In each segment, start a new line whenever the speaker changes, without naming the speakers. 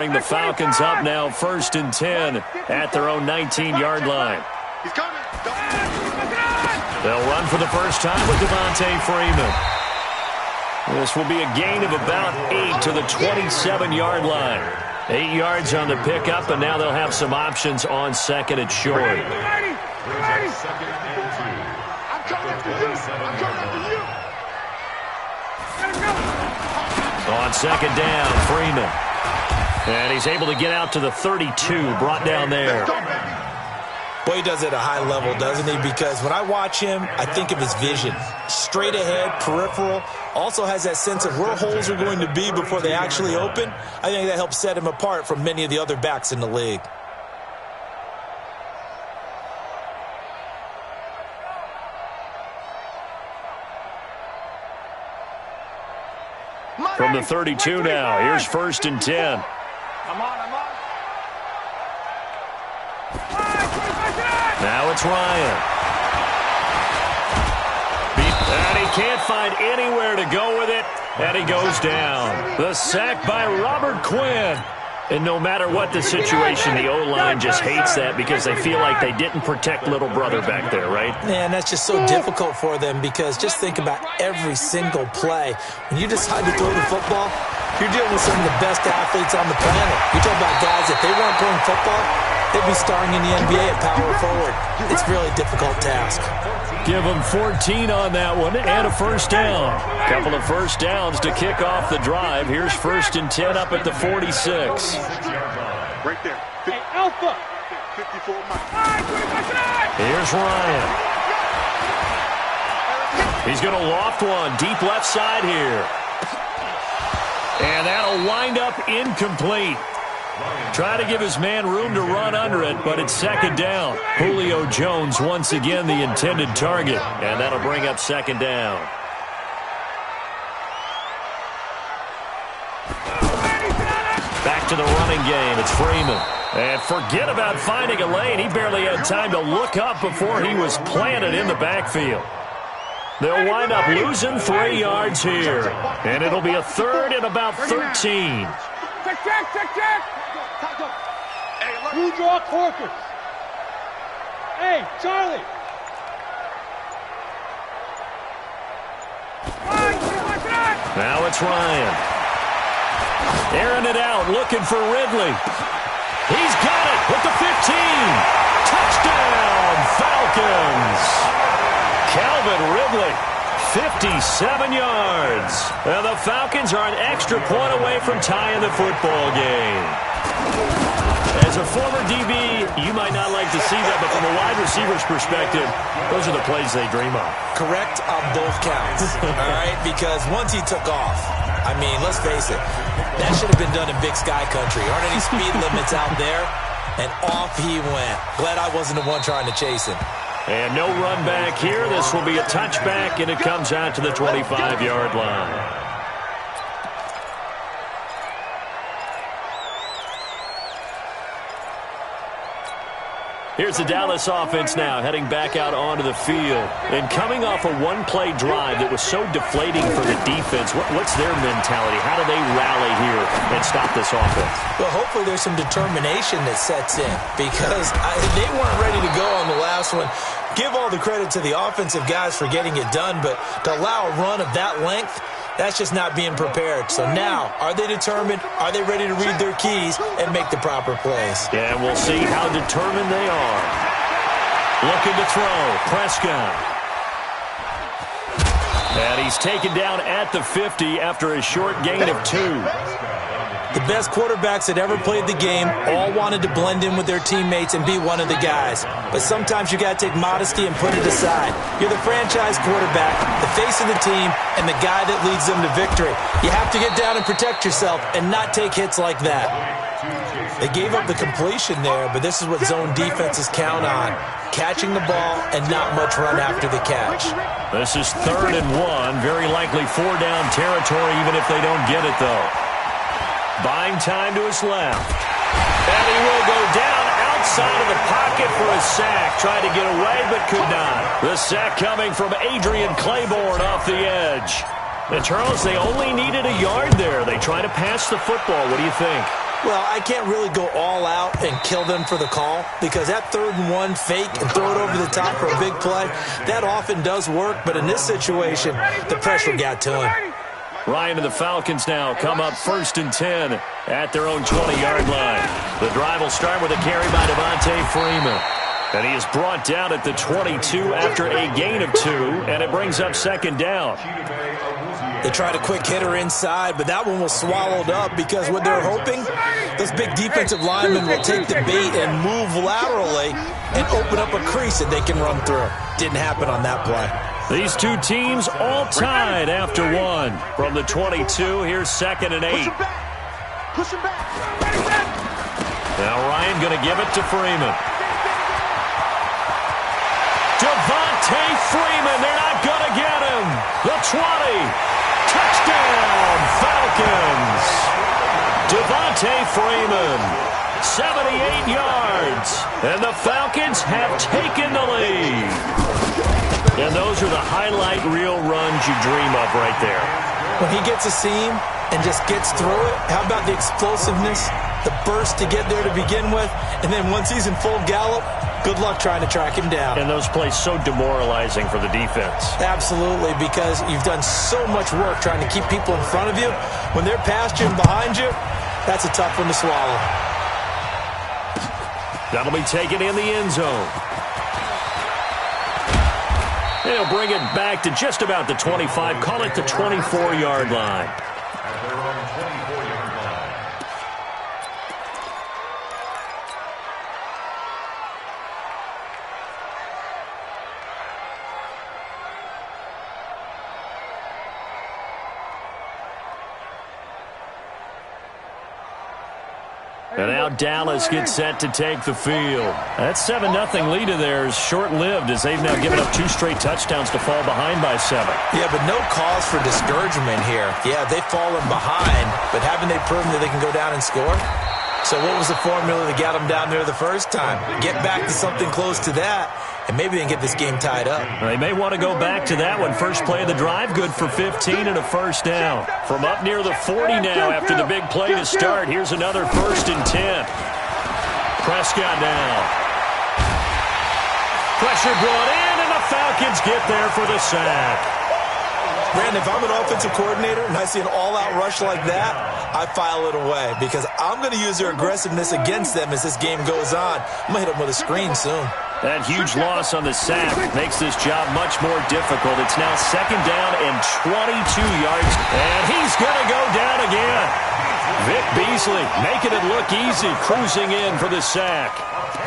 Bring the Falcons up now, 1st and 10 at their own 19-yard line.
He's coming.
They'll run for the first time with Devontae Freeman. This will be a gain of about 8 to the 27-yard line. 8 yards on the pickup, and now they'll have some options on 2nd and short.
I'm coming after you. I'm coming after you.
On 2nd down, Freeman. And he's able to get out to the 32, brought down there.
Well, he does it at a high level, doesn't he? Because when I watch him, I think of his vision. Straight ahead, peripheral. Also has that sense of where holes are going to be before they actually open. I think that helps set him apart from many of the other backs in the league.
From the 32 now, here's 1st and 10. Now it's Ryan. And he can't find anywhere to go with it, and he goes down. The sack by Robert Quinn. And no matter what the situation, the O-line just hates that because they feel like they didn't protect little brother back there, right?
Man, that's just so difficult for them because just think about every single play. When you decide to throw the football, you're dealing with some of the best athletes on the planet. You're talking about guys, if they weren't playing football, they'd be starring in the NBA at power forward. It's a really difficult task.
Give them 14 on that one and a first down. Couple of first downs to kick off the drive. Here's 1st and 10 up at the 46.
Right there.
Hey, Alpha.
54 miles.
Here's Ryan. He's going to loft one deep left side here. And that'll wind up incomplete. Try to give his man room to run under it, but it's 2nd down. Julio Jones once again the intended target, and that'll bring up 2nd down. Back to the running game. It's Freeman. And forget about finding a lane. He barely had time to look up before he was planted in the backfield. They'll wind up losing 3 yards here, and it'll be a 3rd and about 13.
Check. You draw corpus. Hey, Charlie.
Now it's Ryan. Airing it out, looking for Ridley. He's got it with the 15. Touchdown, Falcons. Calvin Ridley, 57 yards. And the Falcons are an extra point away from tying the football game. As a former DB, you might not like to see that, but from a wide receiver's perspective, those are the plays they dream of.
Correct on both counts, all right? Because once he took off, I mean, let's face it, that should have been done in Big Sky Country. Aren't any speed limits out there? And off he went. Glad I wasn't the one trying to chase him.
And no run back here. This will be a touchback, and it comes out to the 25-yard line. Here's the Dallas offense now, heading back out onto the field. And coming off a one-play drive that was so deflating for the defense, what's their mentality? How do they rally here and stop this offense?
Well, hopefully there's some determination that sets in because they weren't ready to go on the last one. Give all the credit to the offensive guys for getting it done, but to allow a run of that length, that's just not being prepared. So now, are they determined? Are they ready to read their keys and make the proper plays?
Yeah, we'll see how determined they are. Looking to throw. Prescott. And he's taken down at the 50 after a short gain of 2.
The best quarterbacks that ever played the game all wanted to blend in with their teammates and be one of the guys. But sometimes you got to take modesty and put it aside. You're the franchise quarterback, the face of the team, and the guy that leads them to victory. You have to get down and protect yourself and not take hits like that. They gave up the completion there, but this is what zone defenses count on. Catching the ball and not much run after the catch.
This is 3rd and 1. Very likely 4-down territory even if they don't get it, though. Buying time to his left. And he will go down outside of the pocket for a sack. Tried to get away, but could not. The sack coming from Adrian Claiborne off the edge. And, Charles, they only needed a yard there. They try to pass the football. What do you think?
Well, I can't really go all out and kill them for the call because that 3rd and 1 fake and throw it over the top for a big play, that often does work. But in this situation, the pressure got to him.
Ryan and the Falcons now come up 1st and 10 at their own 20-yard line. The drive will start with a carry by Devontae Freeman. And he is brought down at the 22 after a gain of 2, and it brings up 2nd down.
They tried a quick hitter inside, but that one was swallowed up because what they're hoping, those big defensive linemen will take the bait and move laterally and open up a crease that they can run through. Didn't happen on that play.
These two teams all tied after 1. From the 22, here's 2nd and 8.
Push him back.
Now Ryan going to give it to Freeman. Devontae Freeman, they're not going to get him. The 20. Touchdown, Falcons. Devontae Freeman, 78 yards. And the Falcons have taken the lead. And those are the highlight reel runs you dream of right there.
When he gets a seam and just gets through it, how about the explosiveness, the burst to get there to begin with, and then once he's in full gallop, good luck trying to track him down.
And those plays so demoralizing for the defense. Absolutely,
because you've done so much work trying to keep people in front of you. When they're past you and behind you, that's a tough one to swallow.
That'll be taken in the end zone. They'll bring it back to just about the 25. Call it the 24-yard line. And now Dallas gets set to take the field. That 7-0 lead of theirs short-lived as they've now given up 2 straight touchdowns to fall behind by 7.
Yeah, but no cause for discouragement here. Yeah, they've fallen behind, but haven't they proven that they can go down and score? So what was the formula that got them down there the first time? Get back to something close to that, and maybe they can get this game tied up.
They may want to go back to that one. First play of the drive, good for 15 and a first down. From up near the 40 now after the big play to start. Here's another 1st and 10. Prescott now. Pressure brought in, and the Falcons get there for the sack.
Brandon, if I'm an offensive coordinator and I see an all-out rush like that, I file it away because I'm going to use their aggressiveness against them as this game goes on. I'm going to hit them with a screen soon.
That huge loss on the sack makes this job much more difficult. It's now 2nd down and 22 yards, and he's going to go down again. Vic Beasley making it look easy, cruising in for the sack.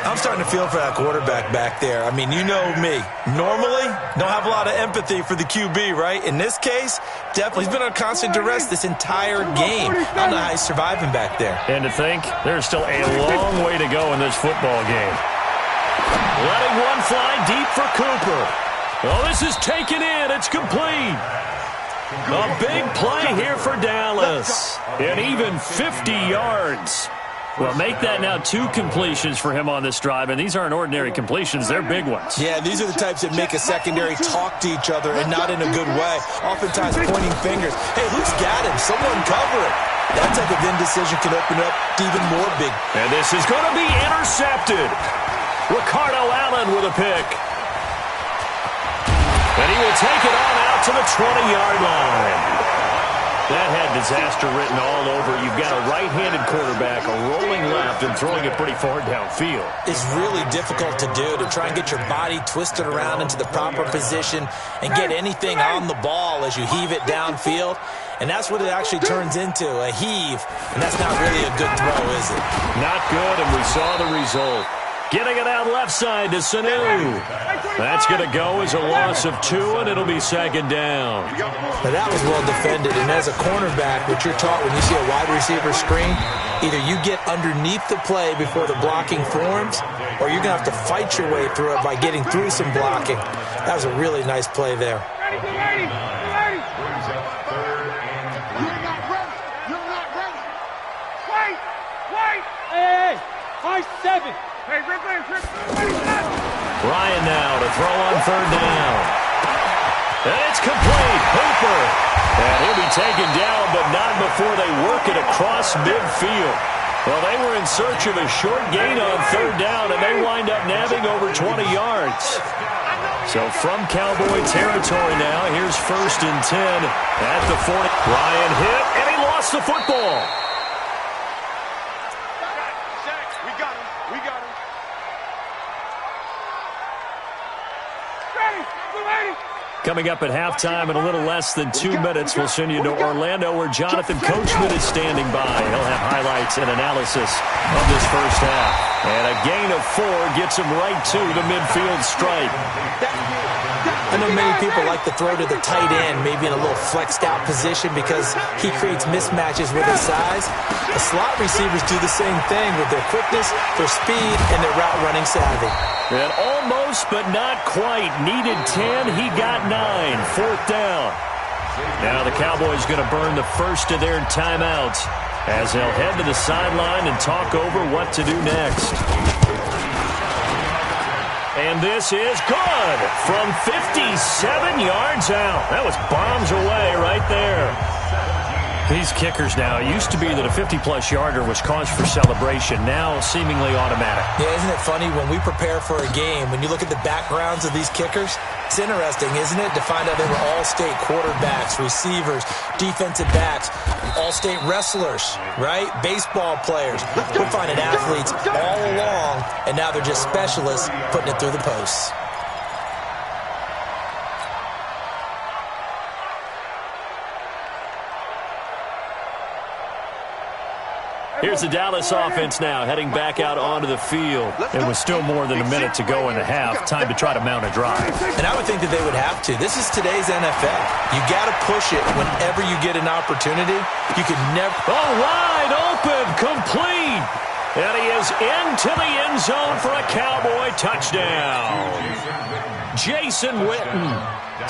I'm starting to feel for that quarterback back there. I mean, you know me. Normally, don't have a lot of empathy for the QB, right? In this case, definitely. He's been on constant duress this entire game. I don't know how he's surviving back there.
And to think, there's still a long way to go in this football game. Letting one fly deep for Cooper. Oh, this is taken in. It's complete. A big play here for Dallas. And even 50 yards. Well, make that now 2 completions for him on this drive, and these aren't ordinary completions. They're big ones.
Yeah, these are the types that make a secondary talk to each other and not in a good way. Oftentimes pointing fingers. Hey, who's got him? Someone cover it. That type of indecision can open up to even more big.
And this is going to be intercepted. Ricardo Allen with a pick. And he will take it on out to the 20-yard line. That had disaster written all over. You've got a right-handed quarterback, a rolling left, and throwing it pretty far downfield.
It's really difficult to do, to try and get your body twisted around into the proper position and get anything on the ball as you heave it downfield. And that's what it actually turns into, a heave. And that's not really a good throw, is it?
Not good, and we saw the result. Getting it out left side to Sanu. That's going to go as a loss of 2, and it'll be 2nd down.
Now that was well defended, and as a cornerback, what you're taught when you see a wide receiver screen, either you get underneath the play before the blocking forms, or you're going to have to fight your way through it by getting through some blocking. That was a really nice play there.
Hey, high 7.
Ryan now to throw on 3rd down. And it's complete. Hooper. And he'll be taken down, but not before they work it across midfield. Well, they were in search of a short gain on third down, and they wind up nabbing over 20 yards. So from Cowboy territory now, here's 1st and 10 at the 40. Ryan hit, and he lost the football.
We got him. We got him.
Coming up at halftime in a little less than 2 minutes, we'll send you to Orlando where Jonathan Coachman is standing by. He'll have highlights and analysis of this first half. And a gain of 4 gets him right to the midfield stripe.
I know many people like to throw to the tight end, maybe in a little flexed out position because he creates mismatches with his size. The slot receivers do the same thing with their quickness, their speed, and their route running savvy.
And almost, but not quite. Needed 10, he got 9. 4th down. Now the Cowboys going to burn the first of their timeouts as they'll head to the sideline and talk over what to do next. And this is good from 57 yards out. That was bombs away right there. These kickers now, it used to be that a 50-plus yarder was cause for celebration. Now seemingly automatic.
Yeah, isn't it funny when we prepare for a game, when you look at the backgrounds of these kickers, it's interesting, isn't it, to find out they were all-state quarterbacks, receivers, defensive backs, all-state wrestlers, right? Baseball players. We're finding athletes all along, and now they're just specialists putting it through the posts.
Here's the Dallas offense now heading back out onto the field. And with still more than a minute to go in the half, time to try to mount a drive.
And I would think that they would have to. This is today's NFL. You got to push it whenever you get an opportunity. You could never...
Oh, wide open, complete. And he is into the end zone for a Cowboy touchdown. Jason Witten,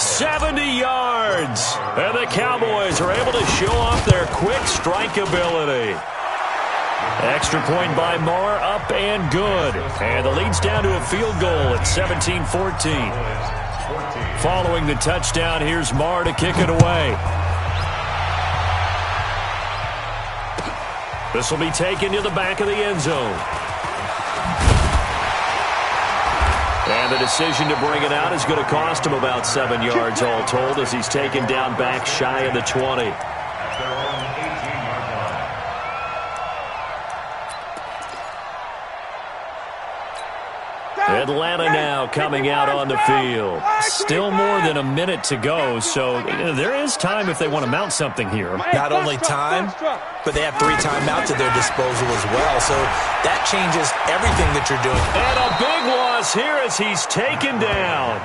70 yards. And the Cowboys are able to show off their quick strike ability. Extra point by Marr, up and good. And the lead's down to a field goal at 17-14. Following the touchdown, here's Marr to kick it away. This will be taken to the back of the end zone. And the decision to bring it out is going to cost him about 7 yards all told as he's taken down back shy of the 20. Atlanta now coming out on the field. Still more than a minute to go, so there is time if they want to mount something here.
Not only time, but they have 3 timeouts at their disposal as well, so that changes everything that you're doing.
And a big loss here as he's taken down.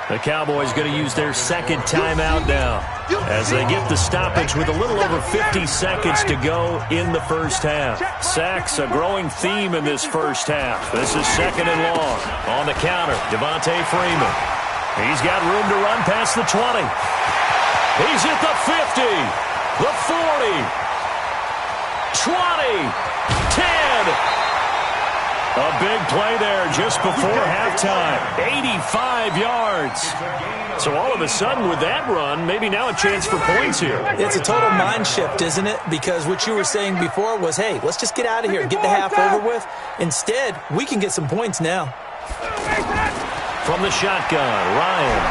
The Cowboys going to use their second timeout now as they get the stoppage with a little over 50 seconds to go in the first half. Sacks, a growing theme in this first half. This is 2nd and long. On the counter, Devontae Freeman. He's got room to run past the 20. He's at the 50, the 40, 20, 10. A big play there just before halftime. 85 yards. So all of a sudden with that run, maybe now a chance for points here.
It's a total mind shift, isn't it? Because what you were saying before was, hey, let's just get out of here and get the half over with. Instead, we can get some points now.
From the shotgun, Ryan.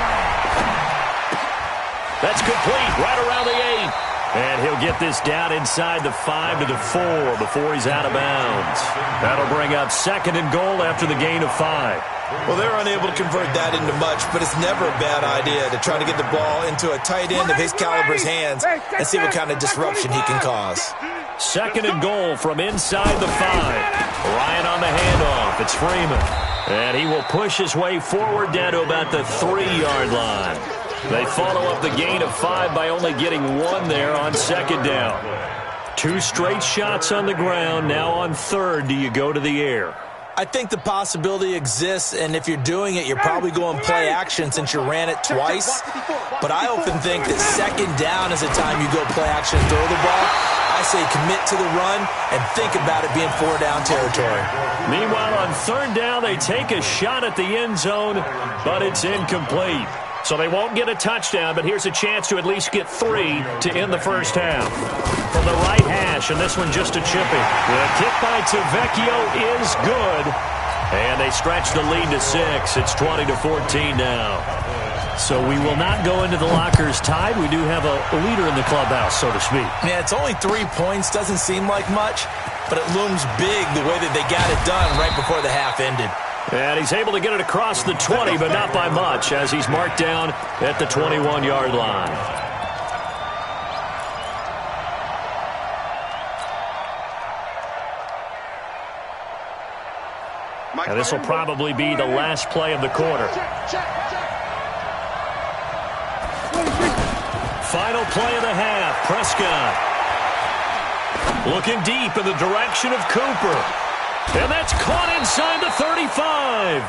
That's complete right around the 8. And he'll get this down inside the 5 to the 4 before he's out of bounds. That'll bring up 2nd and goal after the gain of 5.
Well, they're unable to convert that into much, but it's never a bad idea to try to get the ball into a tight end of his caliber's hands and see what kind of disruption he can cause.
2nd and goal from inside the 5. Ryan on the handoff. It's Freeman. And he will push his way forward down to about the 3-yard line. They follow up the gain of 5 by only getting 1 there on 2nd down. 2 straight shots on the ground. Now on 3rd, do you go to the air?
I think the possibility exists, and if you're doing it, you're probably going play action since you ran it twice. But I often think that 2nd down is the time you go play action and throw the ball. I say commit to the run and think about it being 4-down territory.
Meanwhile, on 3rd down, they take a shot at the end zone, but it's incomplete. So they won't get a touchdown, but here's a chance to at least get 3 to end the first half. From the right hash, and this one just a chippy. The kick by Tavecchio is good. And they stretch the lead to 6. It's 20-14 now. So we will not go into the lockers tied. We do have a leader in the clubhouse, so to speak.
Yeah, it's only 3 points. Doesn't seem like much, but it looms big the way that they got it done right before the half ended.
And he's able to get it across the 20, but not by much, as he's marked down at the 21-yard line. And this will probably be the last play of the quarter. Final play of the half. Prescott looking deep in the direction of Cooper. And that's caught inside the 35.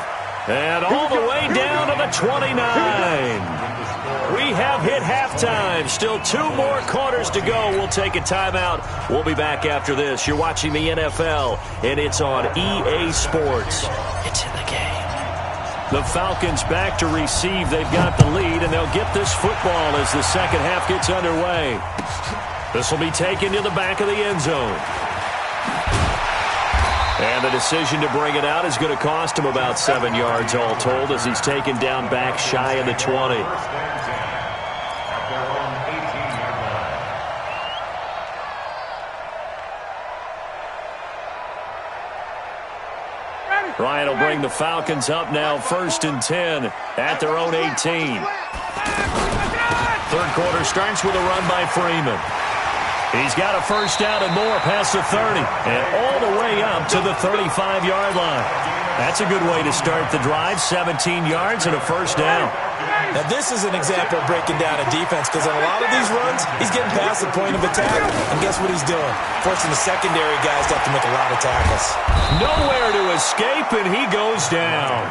And all the way down to the 29. We have hit halftime. Still 2 more quarters to go. We'll take a timeout. We'll be back after this. You're watching the NFL, and it's on EA Sports. It's in the game. The Falcons back to receive. They've got the lead, and they'll get this football as the second half gets underway. This will be taken to the back of the end zone. And the decision to bring it out is going to cost him about 7 yards all told, as he's taken down back shy of the 20. Ryan will bring the Falcons up now, 1st and 10 at their own 18. Third quarter starts with a run by Freeman. He's got a first down and more past the 30 and all the way up to the 35-yard line. That's a good way to start the drive, 17 yards and a first down.
Now, this is an example of breaking down a defense, because on a lot of these runs, he's getting past the point of attack, and guess what he's doing? Forcing the secondary guys to have to make a lot of tackles.
Nowhere to escape, and he goes down.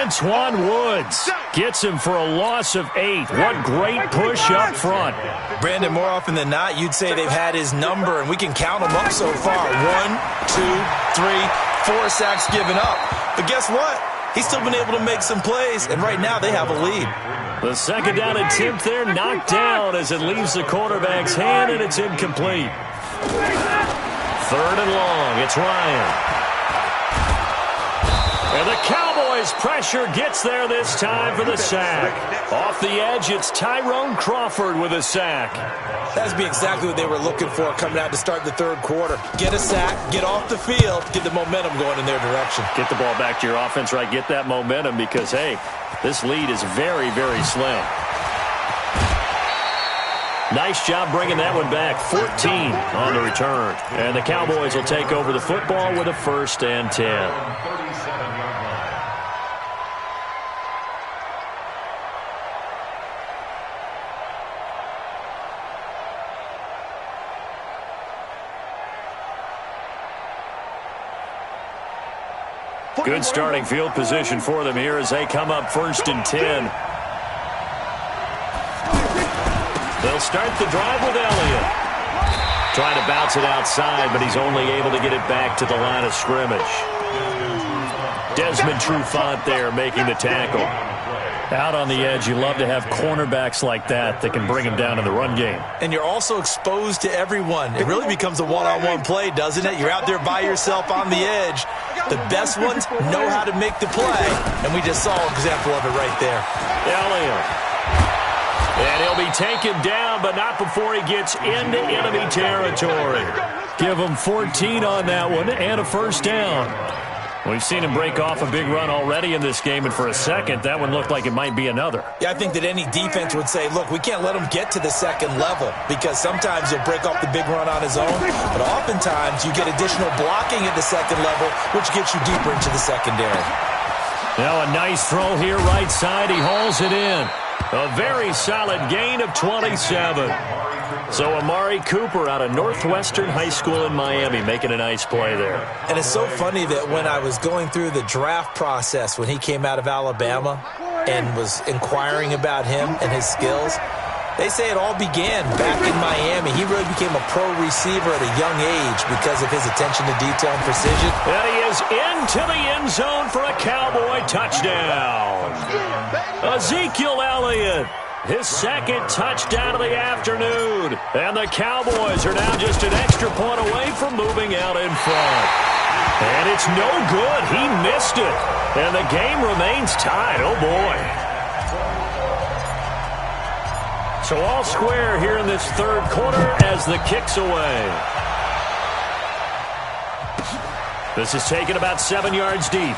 Antoine Woods gets him for a loss of 8. What great push up front.
Brandon, more often than not, you'd say they've had his number, and we can count them up so far. 1, 2, 3, 4 sacks given up. But guess what? He's still been able to make some plays, and right now they have a lead.
The second down attempt there knocked down as it leaves the quarterback's hand, and it's incomplete. 3rd and long. It's Ryan. And the Cowboys' pressure gets there this time for the sack. Off the edge, it's Tyrone Crawford with a sack.
That'd be exactly what they were looking for coming out to start the third quarter. Get a sack, get off the field, get the momentum going in their direction.
Get the ball back to your offense, right? Get that momentum because, hey, this lead is very, very slim. Nice job bringing that one back. 14 on the return. And the Cowboys will take over the football with a 1st and 10. Good starting field position for them here as they come up 1st and 10. They'll start the drive with Elliott. Trying to bounce it outside, but he's only able to get it back to the line of scrimmage. Desmond Trufant there making the tackle. Out on the edge, you love to have cornerbacks like that can bring him down in the run game.
And you're also exposed to everyone. It really becomes a one-on-one play, doesn't it? You're out there by yourself on the edge. The best ones know how to make the play, and we just saw an example of it right there.
Elliott. And he'll be taken down, but not before he gets into enemy territory. Give him 14 on that one and a first down. We've seen him break off a big run already in this game, and for a second, that one looked like it might be another.
Yeah, I think that any defense would say, look, we can't let him get to the second level, because sometimes he'll break off the big run on his own, but oftentimes you get additional blocking at the second level, which gets you deeper into the secondary.
Now a nice throw here right side. He hauls it in. A very solid gain of 27. So Amari Cooper out of Northwestern High School in Miami making a nice play there.
And it's so funny that when I was going through the draft process when he came out of Alabama and was inquiring about him and his skills, They say it all began back in Miami. He really became a pro receiver at a young age because of his attention to detail and precision.
And he is into the end zone for a Cowboy touchdown. Ezekiel Elliott, his second touchdown of the afternoon. And the Cowboys are now just an extra point away from moving out in front. And it's no good. He missed it. And the game remains tied. Oh, boy. So all square here in this third quarter as the kick's away. This is taken about 7 yards deep.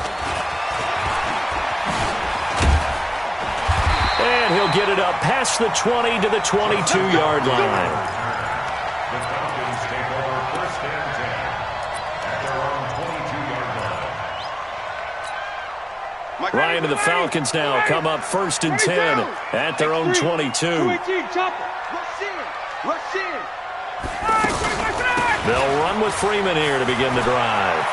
And he'll get it up past the 20 to the 22-yard line.
The Falcons take over first and 10 at their own 22-yard line.
Ryan and the Falcons now come up first and 10 at their own 22. They'll run with Freeman here to begin the drive.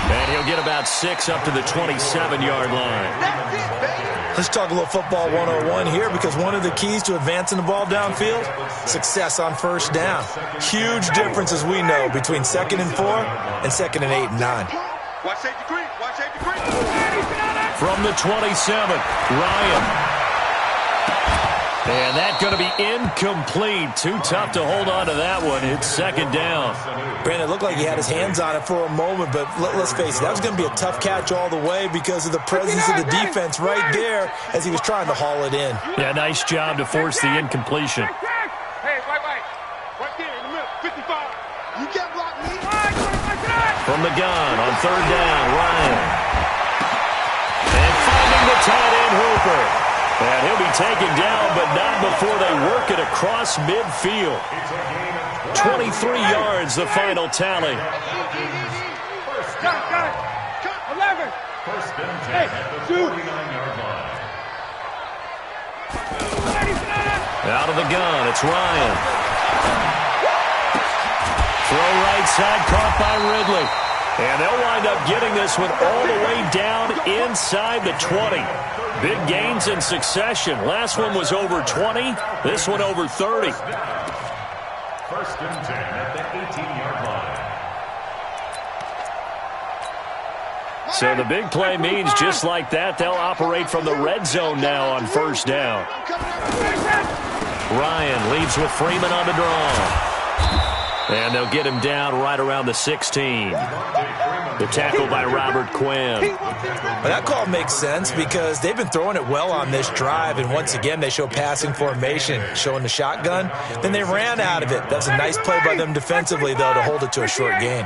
And he'll get about 6 up to the 27-yard line.
Let's talk a little football 101 here, because one of the keys to advancing the ball downfield, success on first down. Huge difference, as we know, between 2nd and 4 and 2nd and 8 and 9.
Watch safety green. Watch safety green.
From the 27, Ryan. And that's going to be incomplete. Too tough to hold on to that one. It's second down.
Brandon, it looked like he had his hands on it for a moment, but let's face it, that was going to be a tough catch all the way because of the presence of the defense right there as he was trying to haul it in.
Yeah, nice job to force the incompletion.
Hey, right there in the middle, 55. You can't block me.
From the gun on third down, Ryan. And finding the tight end, Hooper. And he'll be taken down, but not before they work it across midfield. 23 yards, the final tally.
Got it. 11.
First and 10 at the 49-yard line.
Out of the gun, it's Ryan. Throw right side, caught by Ridley. And they'll wind up getting this one all the way down inside the 20. Big gains in succession. Last one was over 20. This one over 30.
First and 10 at the 18-yard line.
So the big play means just like that, they'll operate from the red zone now on first down. Ryan leads with Freeman on the draw. And they'll get him down right around the 16. The tackle by Robert Quinn.
Well, that call makes sense because they've been throwing it well on this drive, and once again they show passing formation, showing the shotgun. Then they ran out of it. That's a nice play by them defensively, though, to hold it to a short gain.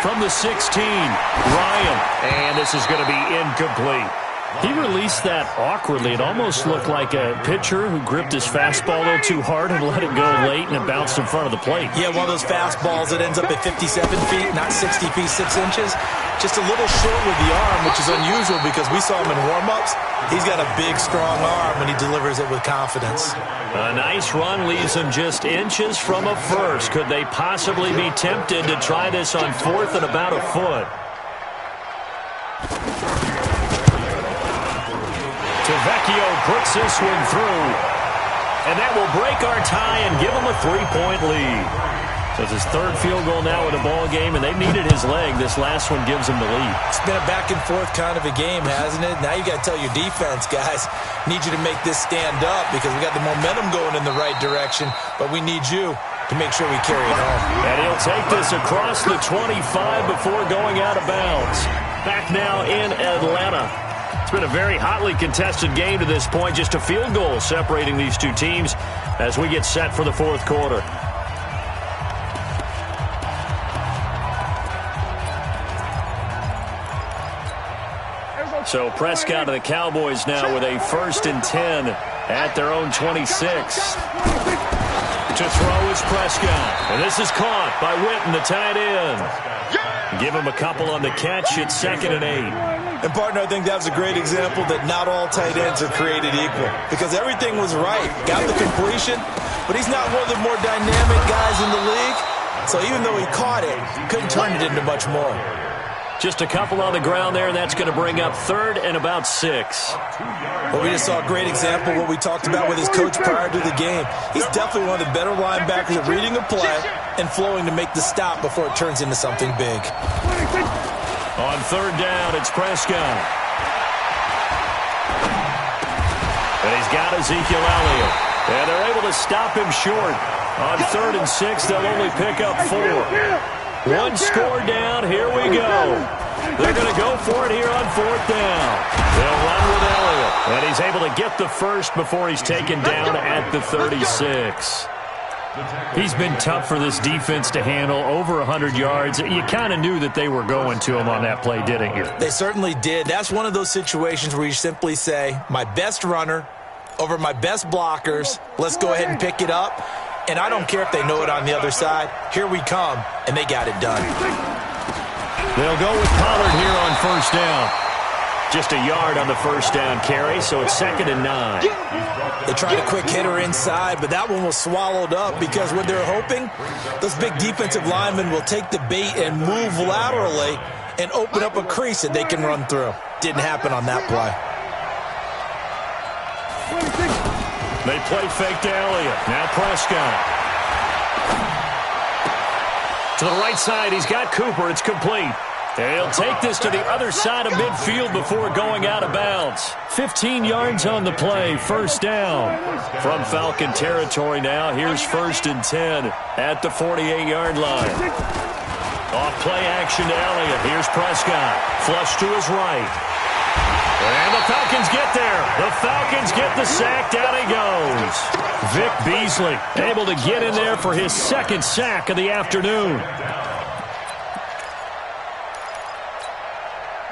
From the 16, Ryan. And this is going to be incomplete. He released that awkwardly. It almost looked like a pitcher who gripped his fastball a little too hard and let it go late, and it bounced in front of the plate.
Yeah, one of those fastballs that ends up at 57 feet, not 60 feet, 6 inches. Just a little short with the arm, which is unusual because we saw him in warm-ups. He's got a big, strong arm, and he delivers it with confidence.
A nice run leaves him just inches from a first. Could they possibly be tempted to try this on fourth and about a foot? Vecchio puts this one through. And that will break our tie and give him a 3-point lead. So it's his third field goal now in the ball game, and they've needed his leg. This last one gives him the lead.
It's been a back-and-forth kind of a game, hasn't it? Now you got to tell your defense, guys, need you to make this stand up because we got the momentum going in the right direction, but we need you to make sure we carry it home.
And he'll take this across the 25 before going out of bounds. Back now in Atlanta. It's been a very hotly contested game to this point. Just a field goal separating these two teams as we get set for the fourth quarter. So Prescott and the Cowboys now with a 1st and 10 at their own 26. To throw is Prescott. And this is caught by Witten, the tight end. Give him a couple on the catch. It's 2nd and 8.
And, partner, I think that was a great example that not all tight ends are created equal because everything was right. Got the completion, but he's not one of the more dynamic guys in the league. So even though he caught it, couldn't turn it into much more.
Just a couple on the ground there, and that's going to bring up third and about 6.
Well, we just saw a great example of what we talked about with his coach prior to the game. He's definitely one of the better linebackers at reading a play and flowing to make the stop before it turns into something big.
On third down, it's Prescott. And he's got Ezekiel Elliott. And they're able to stop him short. On 3rd and 6, they'll only pick up 4. One score down, here we go. They're going to go for it here on 4th down. They'll run with Elliott. And he's able to get the first before he's taken down at the 36.
He's been tough for this defense to handle, over 100 yards. You kind of knew that they were going to him on that play, didn't you?
They certainly did. That's one of those situations where you simply say, my best runner over my best blockers, let's go ahead and pick it up. And I don't care if they know it on the other side. Here we come, and they got it done.
They'll go with Pollard here on 1st down. Just a yard on the 1st down carry, so it's 2nd and 9.
They tried a quick hitter inside, but that one was swallowed up because what they're hoping, those big defensive linemen will take the bait and move laterally and open up a crease that they can run through. Didn't happen on that play.
They play fake to Elliott. Now Prescott. To the right side, he's got Cooper. It's complete. He'll take this to the other side of midfield before going out of bounds. 15 yards on the play, 1st down. From Falcon territory now, here's 1st and 10 at the 48-yard line. Off play action to Elliott. Here's Prescott. Flush to his right. And the Falcons get there. The Falcons get the sack. Down he goes. Vic Beasley able to get in there for his 2nd sack of the afternoon.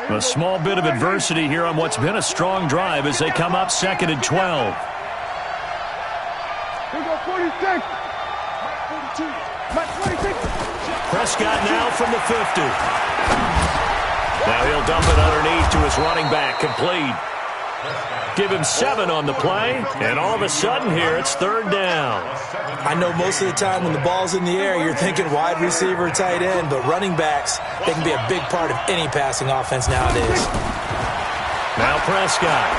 A small bit of adversity here on what's been a strong drive as they come up 2nd and 12. Prescott now from the 50. Now he'll dump it underneath to his running back, complete. Give him 7 on the play, and all of a sudden here it's 3rd down.
I know most of the time when the ball's in the air, you're thinking wide receiver, tight end, but running backs, they can be a big part of any passing offense nowadays.
Now Prescott.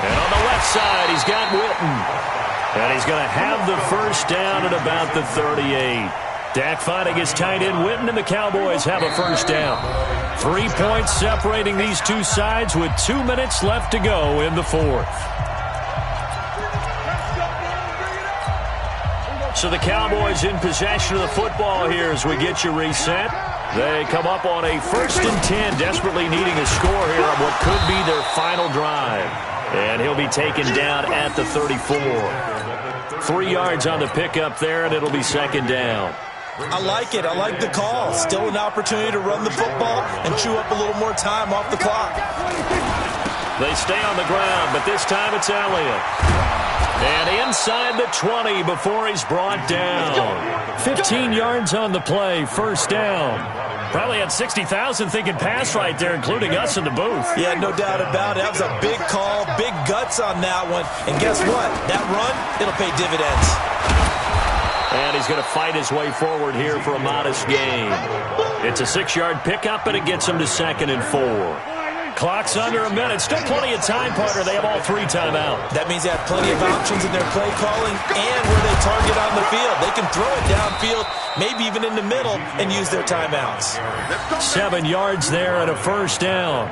And on the left side, he's got Witten. And he's going to have the 1st down at about the 38. Dak finding his tight end Witten, and the Cowboys have a 1st down. 3 points separating these two sides with 2 minutes left to go in the 4th. So the Cowboys in possession of the football here as we get you reset. They come up on a 1st and 10, desperately needing a score here on what could be their final drive. And he'll be taken down at the 34. 3 yards on the pickup there, and it'll be 2nd down.
I like it. I like the call. Still an opportunity to run the football and chew up a little more time off the clock.
They stay on the ground, but this time it's Elliott. And inside the 20 before he's brought down. 15 yards on the play, 1st down. Probably had 60,000 thinking pass right there, including us in the booth.
Yeah, no doubt about it. That was a big call, big guts on that one. And guess what? That run, it'll pay dividends.
And he's going to fight his way forward here for a modest gain. It's a 6-yard pickup, and it gets him to 2nd and 4. Clock's under a minute. Still plenty of time, partner. They have all 3 timeouts.
That means they have plenty of options in their play calling and where they target on the field. They can throw it downfield, maybe even in the middle, and use their timeouts.
7 yards there and a 1st down.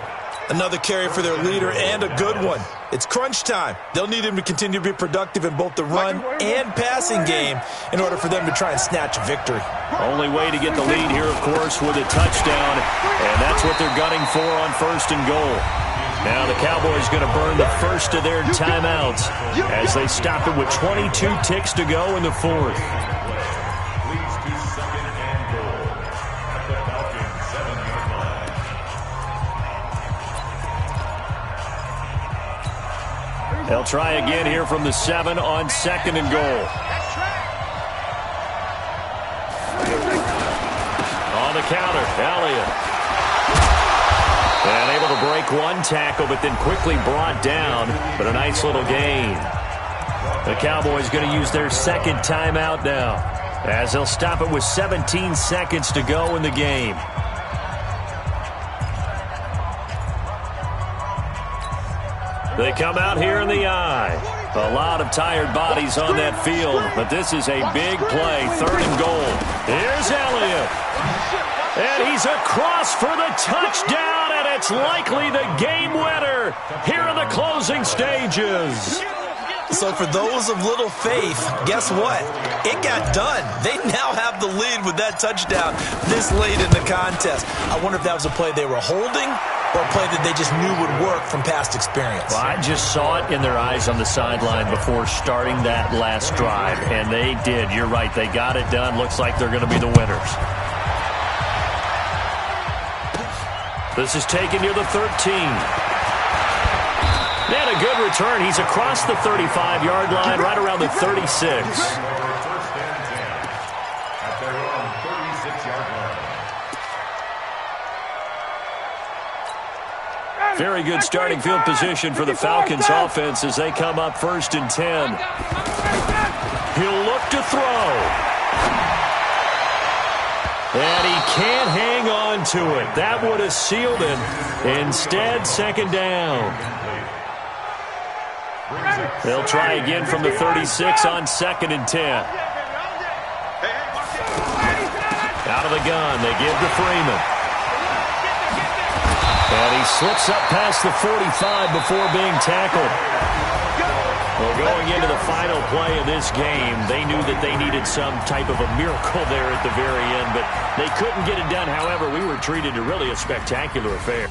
Another carry for their leader and a good one. It's crunch time. They'll need him to continue to be productive in both the run and passing game in order for them to try and snatch a victory.
Only way to get the lead here, of course, with a touchdown, and that's what they're gunning for on 1st and goal. Now the Cowboys going to burn the first of their timeouts as they stop it with 22 ticks to go in the 4th. They'll try again here from the 7 on 2nd and goal. On the counter, Elliott. And able to break one tackle, but then quickly brought down. But a nice little gain. The Cowboys going to use their 2nd timeout now, as they'll stop it with 17 seconds to go in the game. They come out here in the I. A lot of tired bodies on that field, but this is a big play, 3rd and goal. Here's Elliott. And he's across for the touchdown, and it's likely the game winner here in the closing stages.
So for those of little faith, guess what? It got done. They now have the lead with that touchdown this late in the contest. I wonder if that was a play they were holding or a play that they just knew would work from past experience.
Well, I just saw it in their eyes on the sideline before starting that last drive, and they did. You're right. They got it done. Looks like they're going to be the winners.
This is taken near the 13. And a good return. He's across the 35-yard line, right around the 36. Very good starting field position for the Falcons offense as they come up 1st and 10. He'll look to throw. And he can't hang on to it. That would have sealed him. Instead, 2nd down. They'll try again from the 36 on 2nd and 10. Out of the gun, they give to Freeman. And he slips up past the 45 before being tackled. Well, going into the final play of this game, they knew that they needed some type of a miracle there at the very end, but they couldn't get it done. However, we were treated to really a spectacular affair.